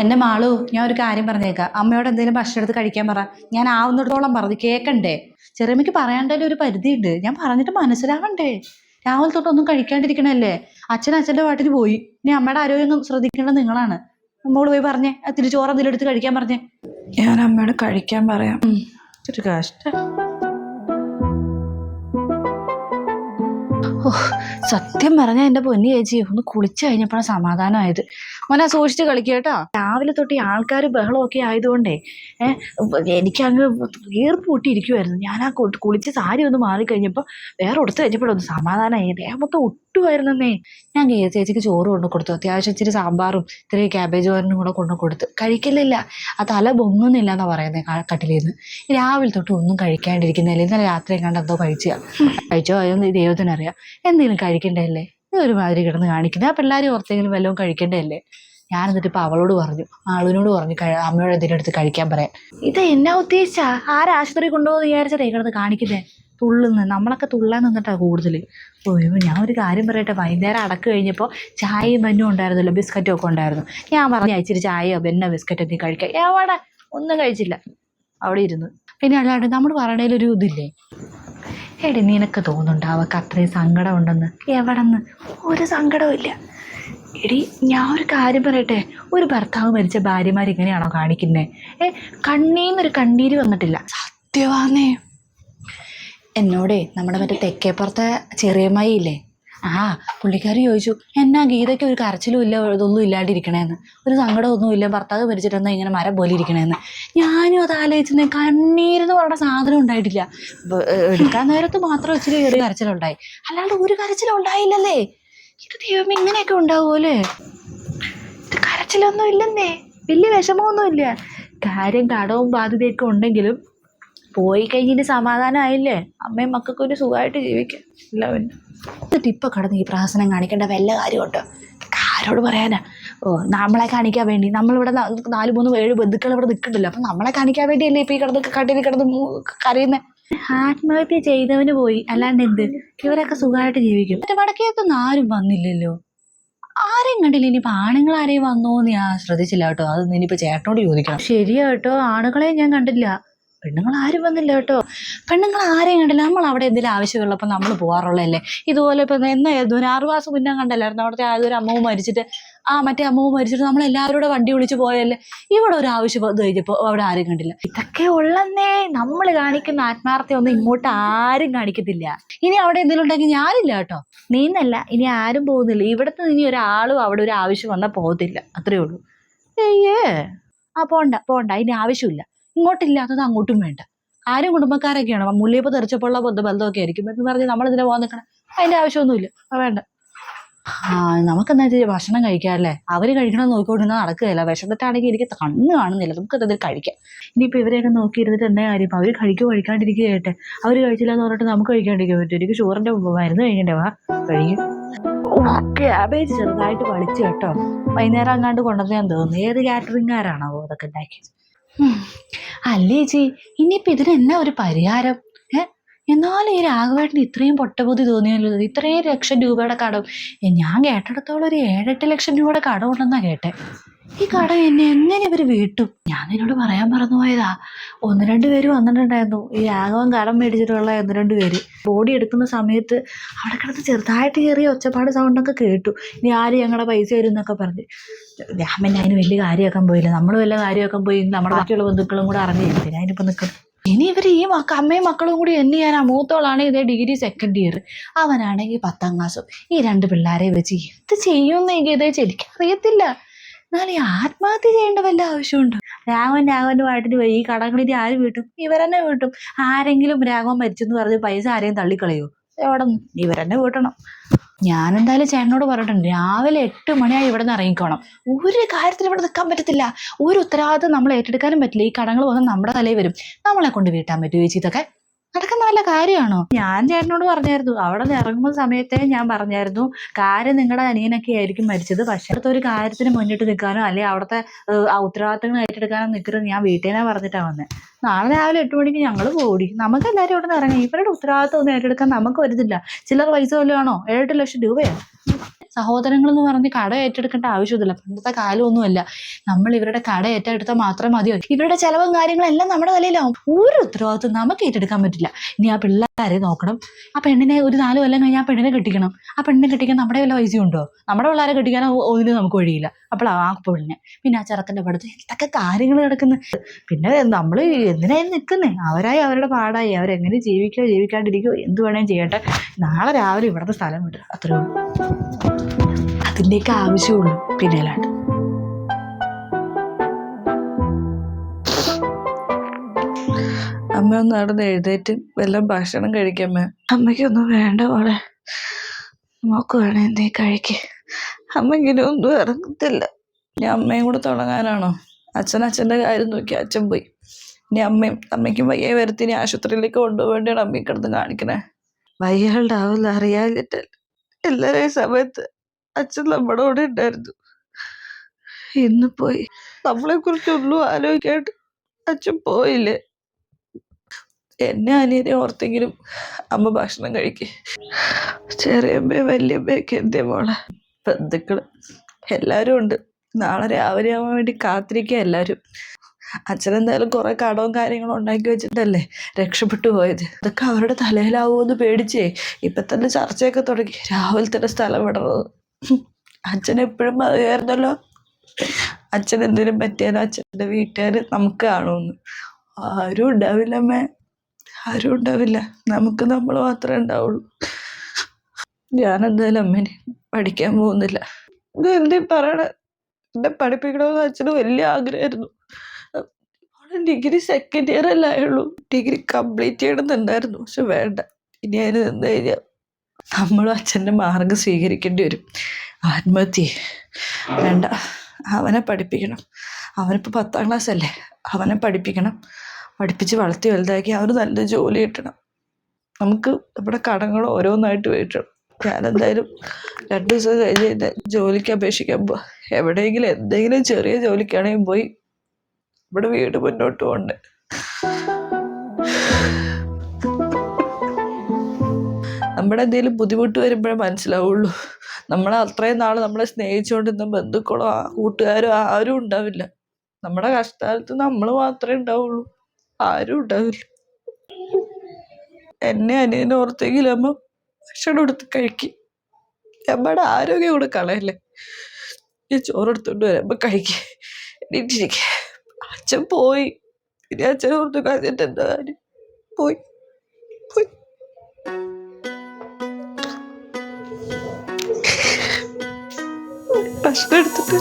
എന്റെ മാളു, ഞാൻ ഒരു കാര്യം പറഞ്ഞേക്കാം. അമ്മയോട് എന്തെങ്കിലും ഭക്ഷണം എടുത്ത് കഴിക്കാൻ പറ. ഞാൻ ആവുന്നിടത്തോളം പറഞ്ഞു കേക്കണ്ടേ. ചെറിയമ്മയ്ക്ക് പറയാണ്ടല്ലേ ഒരു പരിധിയുണ്ട്. ഞാൻ പറഞ്ഞിട്ട് മനസ്സിലാവണ്ടേ. രാവിലെ തൊട്ടൊന്നും കഴിക്കാണ്ടിരിക്കണല്ലേ. അച്ഛൻ്റെ പാട്ടിന് പോയി. ഇനി അമ്മയുടെ ആരോഗ്യം ശ്രദ്ധിക്കേണ്ടത് നിങ്ങളാണ്. നമ്മളോട് പോയി പറഞ്ഞേ, തിരിച്ചോറ് എന്തെങ്കിലും എടുത്ത് കഴിക്കാൻ പറഞ്ഞേ. ഞാൻ അമ്മയോട് കഴിക്കാൻ പറയാം. ഒരു കഷ്ടം. ഓ, സത്യം പറഞ്ഞാൽ എൻ്റെ പൊന്നി ചേച്ചി ഒന്ന് കുളിച്ചു കഴിഞ്ഞപ്പോഴാണ് സമാധാനമായത്. മോനെ സൂക്ഷിച്ച് കളിക്കുക കേട്ടോ. രാവിലെ തൊട്ട് ഈ ആൾക്കാർ ബഹളമൊക്കെ ആയതുകൊണ്ടേ എനിക്കങ്ങ് വീർപ്പ് കൂട്ടിയിരിക്കുമായിരുന്നു. ഞാൻ ആ കുളിച്ച് സാരി ഒന്ന് മാറിക്കഴിഞ്ഞപ്പോൾ വേറെ ഉടുത്ത് കഴിഞ്ഞപ്പോഴൊന്ന് സമാധാനമായി. ദേഹമൊക്കെ ഒട്ടുമായിരുന്നേ. ഞാൻ ചേച്ചിക്ക് ചോറ് കൊണ്ടു കൊടുത്തു. അത്യാവശ്യം ഇച്ചിരി സാമ്പാറും ഇത്തിരി ക്യാബേജ് തോരനും കൂടെ കൊണ്ടു കൊടുത്ത്. കഴിക്കലില്ല. ആ തല പൊങ്ങുന്നില്ല എന്നാണ് പറയുന്നത് കട്ടിലിന്ന്. രാവിലെ തൊട്ട് ഒന്നും കഴിക്കാണ്ടിരിക്കുന്നില്ല. ഇന്നലെ രാത്രി കണ്ട് എന്തോ കഴിച്ചോ അതൊന്നും ദൈവത്തിനറിയാം. എന്തെങ്കിലും കഴിക്കണ്ടല്ലേ. ഇതൊരുമാതിരി കിടന്ന് കാണിക്കുന്നത്. ആ പിള്ളേർ ഓർത്തെങ്കിലും വല്ലതും കഴിക്കണ്ടല്ലേ. ഞാൻ എന്നിട്ട് ഇപ്പം അവളോട് പറഞ്ഞു, ആളിനോട് പറഞ്ഞു അമ്മയോട് എന്തെങ്കിലും എടുത്ത് കഴിക്കാൻ പറയാം. ഇത് എന്നാ ഉദ്ദേശിച്ചാ? ആരാശുപത്രി കൊണ്ടുപോകുന്ന വിചാരിച്ചതേ കിടന്ന് കാണിക്കുന്നേ. തുള്ളുന്ന് നമ്മളൊക്കെ തുള്ളാൻ നിന്നിട്ടാ കൂടുതൽ. ഞാൻ ഒരു കാര്യം പറയട്ടെ. വൈകുന്നേരം അടക്ക് കഴിഞ്ഞപ്പോൾ ചായയും ബന്നും ഉണ്ടായിരുന്നല്ലോ, ബിസ്ക്കറ്റും ഒക്കെ ഉണ്ടായിരുന്നു. ഞാൻ പറഞ്ഞു ഇച്ചിരി ചായയോ ബന്നോ ബിസ്ക്കറ്റോ നീ കഴിക്കാം. എവിടെ ഒന്നും കഴിച്ചില്ല, അവിടെ ഇരുന്നു. പിന്നെ അല്ലാണ്ട് നമ്മൾ പറയണേലൊരു ഇതില്ലേ. എടി നിനക്ക് തോന്നുന്നുണ്ട് അവൾക്ക് അത്രയും സങ്കടം ഉണ്ടെന്ന്? എവിടെന്ന്? ഒരു സങ്കടവും ഇല്ല. എടി ഞാൻ ഒരു കാര്യം പറയട്ടെ. ഒരു ഭർത്താവ് മരിച്ച ഭാര്യമാർ ഇങ്ങനെയാണോ കാണിക്കുന്നത്? കണ്ണീന്നൊരു കണ്ണീര് വന്നിട്ടില്ല. സത്യവാന്നേ. എന്നോടേ നമ്മുടെ മറ്റേ തെക്കേപ്പുറത്തെ ചെറിയമ്മായി ഇല്ലേ, പുള്ളിക്കാരി ചോദിച്ചു എന്നാ ഗീതയ്ക്ക് ഒരു കരച്ചിലും ഇല്ല, ഇതൊന്നും ഇല്ലാണ്ടിരിക്കണേന്ന്. ഒരു സങ്കടമൊന്നും ഇല്ല, ഭർത്താവ് മരിച്ചിട്ടെന്നാ ഇങ്ങനെ മരം പോലെ ഇരിക്കണേന്ന്. ഞാനും അത് ആലോചിച്ചേ. കണ്ണീരെന്ന് പറഞ്ഞ സാധനം ഉണ്ടായിട്ടില്ല. എടുക്കാൻ നേരത്ത് മാത്രം ഇച്ചിരി ചെറിയ കരച്ചിലുണ്ടായി, അല്ലാണ്ട് ഒരു കരച്ചിലും ഉണ്ടായില്ലല്ലേ. ഇത് ദൈവം ഇങ്ങനെയൊക്കെ ഉണ്ടാവുമല്ലേ. ഇത് കരച്ചിലൊന്നും ഇല്ലെന്നേ, വലിയ വിഷമമൊന്നും ഇല്ല. കാര്യം കടവും ബാധ്യതയൊക്കെ ഉണ്ടെങ്കിലും പോയി കഴിഞ്ഞിട്ട് സമാധാനമായില്ലേ. അമ്മയും മക്കൾക്ക് ഒരു സുഖമായിട്ട് ജീവിക്കാം എല്ലാവരും. എന്നിട്ട് ഇപ്പം കടന്ന് ഈ പ്രഹസനം കാണിക്കേണ്ട വല്ല കാര്യമുണ്ടോ? ആരോട് പറയാനാ? നമ്മളെ കാണിക്കാൻ വേണ്ടി നമ്മളിവിടെ 4-3-7 ബന്ധുക്കൾ ഇവിടെ നിൽക്കണ്ടല്ലോ. അപ്പം നമ്മളെ കാണിക്കാൻ വേണ്ടിയല്ലേ ഇപ്പം ഈ കടയിൽ കിടന്ന് കരയുന്നത്. ആത്മഹത്യ ചെയ്തവന് പോയി, അല്ലാണ്ട് എന്ത്? ഇവരൊക്കെ സുഖമായിട്ട് ജീവിക്കും. മറ്റേ വടക്കേത്തൊന്നും ആരും വന്നില്ലല്ലോ, ആരെയും കണ്ടില്ല. ഇനിയിപ്പോൾ ആണുങ്ങൾ ആരെയും വന്നോന്ന് ഞാൻ ശ്രദ്ധിച്ചില്ല കേട്ടോ. അത് ഇനിയിപ്പോൾ ചേട്ടനോട് ചോദിക്കണം. ശരിയാ കേട്ടോ, ആണുങ്ങളെ ഞാൻ കണ്ടില്ല. പെണ്ണുങ്ങൾ ആരും വന്നില്ല കേട്ടോ. പെണ്ണുങ്ങൾ ആരെയും കണ്ടില്ല. നമ്മൾ അവിടെ എന്തെങ്കിലും ആവശ്യമുള്ളപ്പോൾ നമ്മൾ പോകാറുള്ളതല്ലേ. ഇതുപോലെ ഇപ്പം എന്നായിരുന്നു 6 മാസം മുന്നേ കണ്ടല്ലായിരുന്നു അവിടുത്തെ ഒരു അമ്മവും മരിച്ചിട്ട്. മറ്റേ അമ്മവും മരിച്ചിട്ട് നമ്മളെല്ലാവരും കൂടെ വണ്ടി വിളിച്ച് പോയല്ലേ. ഇവിടെ ഒരു ആവശ്യം കഴിഞ്ഞപ്പോൾ അവിടെ ആരും കണ്ടില്ല. ഇതൊക്കെ ഉള്ളന്നേ. നമ്മൾ കാണിക്കുന്ന ആത്മാർത്ഥയൊന്നും ഇങ്ങോട്ട് ആരും കാണിക്കത്തില്ല. ഇനി അവിടെ എന്തെങ്കിലും ഉണ്ടെങ്കിൽ ഞാനില്ല കേട്ടോ. നീന്നല്ല, ഇനി ആരും പോകുന്നില്ല. ഇവിടുത്തെ ഇനി ഒരാളും അവിടെ ഒരു ആവശ്യം വന്നാൽ പോകത്തില്ല. അത്രേ ഉള്ളൂ. പോണ്ട ഇനി ആവശ്യമില്ല. ഇങ്ങോട്ടില്ലാത്തത് അങ്ങോട്ടും വേണ്ട. ആരും കുടുംബക്കാരൊക്കെയാണ്. മുല്ലയിപ്പോൾ തെറിച്ചപ്പോഴുള്ള ബന്ധമൊക്കെ ആയിരിക്കും എന്ന് പറഞ്ഞ് നമ്മളിതിനെ പോകാൻ നിൽക്കണം. അതിൻ്റെ ആവശ്യമൊന്നുമില്ല. വേണ്ട. നമുക്കെന്നാ ഭക്ഷണം കഴിക്കാമല്ലേ. അവർ കഴിക്കണമെന്ന് നോക്കിക്കൊണ്ടിരുന്നാൽ നടക്കുകയില്ല. വിശന്നിട്ടാണെങ്കിൽ എനിക്ക് കണ്ണ് കാണുന്നില്ല. നമുക്ക് എന്തെങ്കിലും കഴിക്കാം. ഇനിയിപ്പോൾ ഇവരെയൊക്കെ നോക്കിയിരുന്നിട്ട് എന്താ കാര്യം? ഇപ്പം അവർ കഴിക്കാണ്ടിരിക്കുകയായിട്ട് അവർ കഴിച്ചില്ല എന്ന് പറഞ്ഞിട്ട് നമുക്ക് കഴിക്കാണ്ടിരിക്കാൻ പറ്റും? എനിക്ക് ചോറിൻ്റെ മരുന്ന് കഴിക്കണ്ടേ? കഴിയും. ക്യാബേജ് ചെറുതായിട്ട് വളിച്ചു കേട്ടോ. വൈകുന്നേരം അങ്ങാണ്ട് കൊണ്ടുവന്ന് ഞാൻ തോന്നുന്നു. ഏത് കാറ്ററിംഗുകാരാണോ അതൊക്കെ ഉണ്ടാക്കി? അല്ലേ ചേച്ചി, ഇനിയിപ്പോൾ ഇതിന് എന്നാ ഒരു പരിഹാരം? എന്നാലും ഈ രാഘവേട്ടന് ഇത്രയും പൊട്ടബുദ്ധി തോന്നിയല്ലോ. ഇത്രയും ലക്ഷം രൂപയുടെ കടം. ഞാൻ കേട്ടിടത്തോളം ഒരു 7-8 ലക്ഷം രൂപയുടെ കടം ഉണ്ടെന്നാണ് കേട്ടെ. ഈ കടം എങ്ങനെ ഇവർ വീട്ടും? ഞാൻ നിന്നോട് പറയാൻ മറന്നുപോയതാ. 1-2 പേര് വന്നിട്ടുണ്ടായിരുന്നു. ഈ രാഘവൻ കടം മേടിച്ചിട്ടുള്ള 1-2 പേര്. ബോഡി എടുക്കുന്ന സമയത്ത് അവിടെ കിടന്ന് ചെറുതായിട്ട് ചെറിയ ഒച്ചപ്പാട് സൗണ്ടൊക്കെ കേട്ടു. ഇനി ആര് ഞങ്ങളുടെ പൈസ തരും എന്നൊക്കെ പറഞ്ഞ്. ഞാൻ പിന്നെ അതിന് വലിയ കാര്യമാക്കാൻ പോയില്ല. നമ്മൾ വല്ല കാര്യമാക്കാൻ പോയി നമ്മുടെ ബാക്കിയുള്ള ബന്ധുക്കളും കൂടെ അറിഞ്ഞിരിക്കും. അതിനിപ്പോൾ നിൽക്കും. ഇനി ഇവർ ഈ അമ്മയും മക്കളും കൂടി എന്ത് ചെയ്യാനാ? മൂത്തോളാണെങ്കിൽ ഇതേ ഡിഗ്രി 2nd ഇയർ, അവനാണെങ്കിൽ 10ാം ക്ലാസ്സും. ഈ 2 പിള്ളേരെ വെച്ച് എന്ത് ചെയ്യുമെന്ന് ഇതേ എനിക്കറിയത്തില്ല. എന്നാലും ഈ ആത്മഹത്യ ചെയ്യേണ്ട വല്ല ആവശ്യമുണ്ടോ? രാഘവൻ്റെ പാട്ടിന് പോയി ഈ കടങ്ങളിൽ ആര് വീട്ടും? ഇവരെന്നെ വീട്ടും. ആരെങ്കിലും രാഘവൻ മരിച്ചെന്ന് പറഞ്ഞ് പൈസ ആരെയും തള്ളിക്കളയോ? എവിടെ നിന്ന്? ഇവരെന്നെ വീട്ടണം. ഞാനെന്തായാലും ചേട്ടനോട് പറഞ്ഞിട്ടുണ്ട്, രാവിലെ 8 മണിയായി ഇവിടെ നിന്ന് ഇറങ്ങിക്കോണം. ഒരു കാര്യത്തിൽ ഇവിടെ നിൽക്കാൻ പറ്റത്തില്ല. ഒരു ഉത്തരവാദിത്വം നമ്മൾ ഏറ്റെടുക്കാനും പറ്റില്ല. ഈ കടങ്ങൾ വന്ന് നമ്മുടെ തലയിൽ വരും. നമ്മളെ കൊണ്ട് വീട്ടാൻ പറ്റുമോ ചേച്ചി? ഇതൊക്കെ നടക്കുന്ന നല്ല കാര്യമാണോ? ഞാൻ ചേട്ടനോട് പറഞ്ഞായിരുന്നു, അവിടെ നിന്ന് ഇറങ്ങുന്ന സമയത്തേ ഞാൻ പറഞ്ഞായിരുന്നു, കാര്യം നിങ്ങളുടെ അനിയനൊക്കെ ആയിരിക്കും മരിച്ചത്. പക്ഷേ അടുത്ത ഒരു കാര്യത്തിന് മുന്നിട്ട് നിൽക്കാനോ അല്ലെങ്കിൽ അവിടുത്തെ ഉത്തരവാദിത്തങ്ങൾ ഏറ്റെടുക്കാനോ നിൽക്കരുത്. ഞാൻ വീട്ടിനെ പറഞ്ഞിട്ടാണ് വന്നത്. നാളെ രാവിലെ 8 മണിക്ക് ഞങ്ങൾ പോടി. നമുക്ക് എല്ലാവരും ഇവിടെ നിന്ന് ഇറങ്ങി. ഇവരുടെ ഉത്തരവാദിത്തം ഒന്നും ഏറ്റെടുക്കാൻ നമുക്ക് വരുന്നില്ല. ചില്ലറ പൈസ വല്ലതും ആണോ? 7-8 ലക്ഷം രൂപയാണ്. സഹോദരങ്ങൾ എന്ന് പറഞ്ഞ് കട ഏറ്റെടുക്കേണ്ട ആവശ്യമൊന്നുമില്ല. പണ്ടത്തെ കാലമൊന്നുമല്ല. നമ്മൾ ഇവരുടെ കട ഏറ്റെടുത്താൽ മാത്രം മതിയോ? ഇവരുടെ ചെലവും കാര്യങ്ങളെല്ലാം നമ്മുടെ തലയിലാവും. ഒരു ഉത്തരവാദിത്വം നമുക്ക് ഏറ്റെടുക്കാൻ പറ്റില്ല. ഇനി ആ പിള്ളേരെ നോക്കണം, ആ പെണ്ണിനെ ഒരു 4 കൊല്ലം കഴിഞ്ഞാൽ ആ പെണ്ണിനെ കെട്ടിക്കണം. ആ പെണ്ണിനെ കെട്ടിക്കാൻ നമ്മുടെ വല്ല പൈസ ഉണ്ടോ? നമ്മുടെ പിള്ളേരെ കെട്ടിക്കാൻ ഒന്നിനും നമുക്ക് വഴിയില്ല. അപ്പോൾ ആ പെണ്ണിനെ പിന്നെ ആ ചെറുക്കൻ്റെ പഠിത്തം എന്തൊക്കെ കാര്യങ്ങൾ കിടക്കുന്നു. പിന്നെ നമ്മൾ എന്തിനായാലും നിൽക്കുന്നേ? അവരായി അവരുടെ പാടായി, അവരെങ്ങനെ ജീവിക്കാണ്ടിരിക്കുമോ എന്ത് വേണേലും ചെയ്യട്ടെ. നാളെ രാവിലെ ഇവിടുത്തെ സ്ഥലം വിടുക, അത്രേ ഉള്ളൂ. അതിൻ്റെയൊക്കെ ആവശ്യമുള്ളൂ. പിന്നെ അല്ലാണ്ട് അമ്മ ഒന്ന് നടന്ന് എഴുന്നേറ്റ് വല്ലതും ഭക്ഷണം കഴിക്കാമ്മ. അമ്മയ്ക്കൊന്നും വേണ്ട മോളെ, മോക്ക് വേണേ എന്തേ കഴിക്ക്. അമ്മ ഇങ്ങനെ ഒന്നും ഇറങ്ങത്തില്ല. ഞാൻ അമ്മയും കൂടെ തുടങ്ങാനാണോ? അച്ഛൻ്റെ കാര്യം നോക്കി അച്ഛൻ പോയി. ഇനി അമ്മയ്ക്കും വയ്യ വരുത്തി ഇനി ആശുപത്രിയിലേക്ക് കൊണ്ടുപോകേണ്ടിയാണ് അമ്മയെ കിടന്ന് കാണിക്കണേ. വയ്യാളുടെ ആവില്ല അറിയാതിട്ടല്ല. എല്ലാവരെയും സമയത്ത് അച്ഛൻ നമ്മുടെ കൂടെ ഉണ്ടായിരുന്നു. ഇന്ന് പോയി. നമ്മളെ കുറിച്ചൊന്നും ആലോചിക്കാണ്ട് അച്ഛൻ പോയില്ലേ. എന്നെ അനിയനെ ഓർത്തെങ്കിലും അമ്മ ഭക്ഷണം കഴിക്കേ. ചെറിയമ്മയും വല്യമ്മയൊക്കെ എന്തേ മോളെ? ബന്ധുക്കള് എല്ലാവരും ഉണ്ട്. നാളെ രാവിലെ ആവാൻ വേണ്ടി കാത്തിരിക്കുക എല്ലാവരും. അച്ഛനെന്തായാലും കുറെ കടവും കാര്യങ്ങളും ഉണ്ടാക്കി വെച്ചിട്ടല്ലേ രക്ഷപ്പെട്ടു പോയത്. അതൊക്കെ അവരുടെ തലയിലാവുമെന്ന് പേടിച്ചേ ഇപ്പൊ തന്നെ ചർച്ചയൊക്കെ തുടങ്ങി. രാവിലെ തന്നെ സ്ഥലം വിടണത്. അച്ഛൻ എപ്പോഴും പറയുമായിരുന്നല്ലോ, അച്ഛൻ എന്തിനും പറ്റിയാലും അച്ഛൻ്റെ വീട്ടുകാർ നമുക്ക് കാണുമെന്ന്. ആരും ഉണ്ടാവില്ല അമ്മേ, ആരും ഉണ്ടാവില്ല. നമുക്ക് നമ്മൾ മാത്രമേ ഉണ്ടാവുള്ളൂ. ഞാനെന്തായാലും അമ്മേനെ പഠിക്കാൻ പോകുന്നില്ല. ഇത് എന്തേ പറയണേ? എന്നെ പഠിപ്പിക്കണമെന്ന് അച്ഛന് വലിയ ആഗ്രഹമായിരുന്നു. ഡിഗ്രി സെക്കൻഡ് ഇയർ അല്ലേ ആയുള്ളൂ. ഡിഗ്രി കംപ്ലീറ്റ് ചെയ്യണമെന്നുണ്ടായിരുന്നു. പക്ഷെ വേണ്ട. ഇനി അതിന് നിന്ന് കഴിഞ്ഞാൽ നമ്മളും അച്ഛൻ്റെ മാർഗം സ്വീകരിക്കേണ്ടി വരും. ആത്മഹത്യ വേണ്ട. അവനെ പഠിപ്പിക്കണം. അവനിപ്പോൾ 10ാം ക്ലാസ് അല്ലേ. അവനെ പഠിപ്പിക്കണം. പഠിപ്പിച്ച് വളർത്തി വലുതാക്കി അവന് നല്ല ജോലി കിട്ടണം. നമുക്ക് നമ്മുടെ കടങ്ങൾ ഓരോന്നായിട്ട് വീട്ടണം. ഞാനെന്തായാലും 2 ദിവസം കഴിഞ്ഞ് ജോലിക്ക് അപേക്ഷിക്കാൻ പോവാ. എവിടെയെങ്കിലും എന്തെങ്കിലും ചെറിയ ജോലിക്കാണെങ്കിൽ പോയി ഇവിടെ വീട് മുന്നോട്ട് പോകണ്ടേ. നമ്മുടെ എന്തെങ്കിലും ബുദ്ധിമുട്ട് വരുമ്പോഴേ മനസ്സിലാവുള്ളൂ. നമ്മളെ അത്രയും നാൾ നമ്മളെ സ്നേഹിച്ചുകൊണ്ടിരുന്ന ബന്ധുക്കളോ കൂട്ടുകാരോ ആരും ഉണ്ടാവില്ല. നമ്മുടെ കഷ്ടകാലത്ത് നമ്മൾ മാത്രമേ ഉണ്ടാവുള്ളൂ, ആരും ഉണ്ടാവില്ല. എന്നെ അനിയനെ ഓർത്തെങ്കിലും അമ്മ ഭക്ഷണം എടുത്ത് കഴിക്കും. അമ്മയുടെ ആരോഗ്യം കൂടെ കളയല്ലേ. ഞാൻ ചോറെടുത്തോണ്ട് വരാം, അമ്മ കഴിക്കേ, എണീറ്റിരിക്കേ. അച്ഛൻ പോയി. ഇനി അച്ഛനെ ഓർത്ത് കളഞ്ഞിട്ട് എന്താ കാര്യം? പോയി പോയി. ഭക്ഷണം എടുത്തിട്ട്